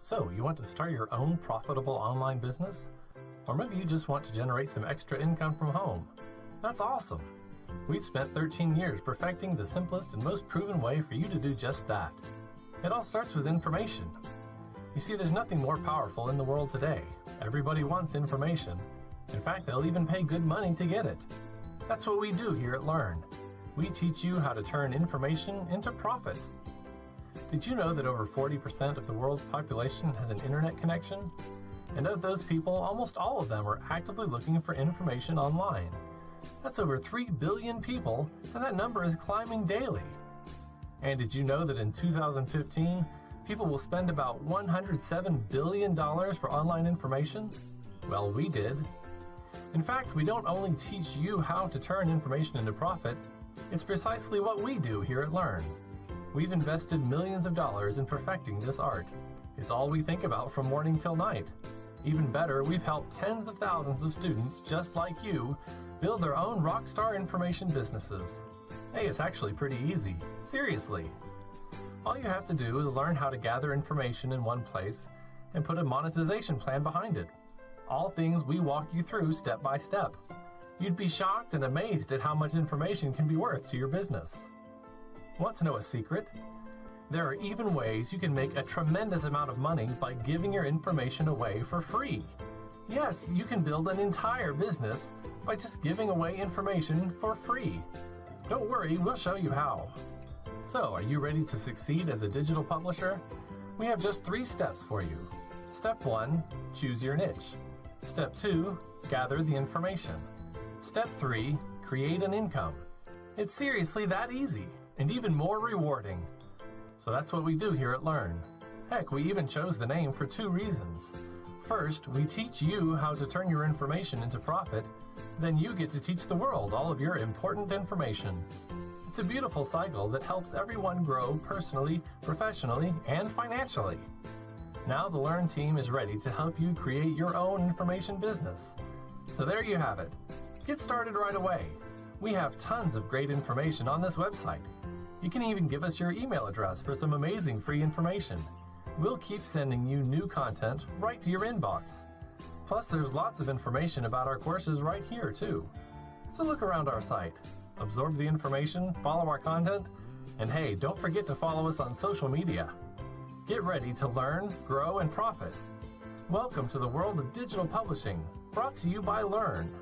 So, you want to start your own profitable online business? Or maybe you just want to generate some extra income from home? That's awesome! We've spent 13 years perfecting the simplest and most proven way for you to do just that. It all starts with information. You see, there's nothing more powerful in the world today. Everybody wants information. In fact, they'll even pay good money to get it. That's what we do here at Learn. We teach you how to turn information into profit. Did you know that over 40% of the world's population has an internet connection? And of those people, almost all of them are actively looking for information online. That's over 3 billion people, and that number is climbing daily. And did you know that in 2015, people will spend about $107 billion for online information? Well, we did. In fact, we don't only teach you how to turn information into profit, it's precisely what we do here at Learn. We've invested millions of dollars in perfecting this art. It's all we think about from morning till night. Even better, we've helped tens of thousands of students just like you build their own rockstar information businesses. Hey, it's actually pretty easy. Seriously. All you have to do is learn how to gather information in one place and put a monetization plan behind it. All things we walk you through step by step. You'd be shocked and amazed at how much information can be worth to your business. Want to know a secret? There are even ways you can make a tremendous amount of money by giving your information away for free. Yes, you can build an entire business by just giving away information for free. Don't worry, we'll show you how. So, are you ready to succeed as a digital publisher? We have just 3 steps for you. Step 1, choose your niche. Step 2, gather the information. Step 3, create an income. It's seriously that easy, and even more rewarding. So that's what we do here at Learn. Heck, we even chose the name for 2 reasons. First, we teach you how to turn your information into profit, then you get to teach the world all of your important information. It's a beautiful cycle that helps everyone grow personally, professionally, and financially. Now the Learn team is ready to help you create your own information business. So there you have it. Get started right away. We have tons of great information on this website. You can even give us your email address for some amazing free information. We'll keep sending you new content right to your inbox. Plus, there's lots of information about our courses right here, too. So look around our site, absorb the information, follow our content, and hey, don't forget to follow us on social media. Get ready to learn, grow, and profit. Welcome to the world of digital publishing, brought to you by Learn.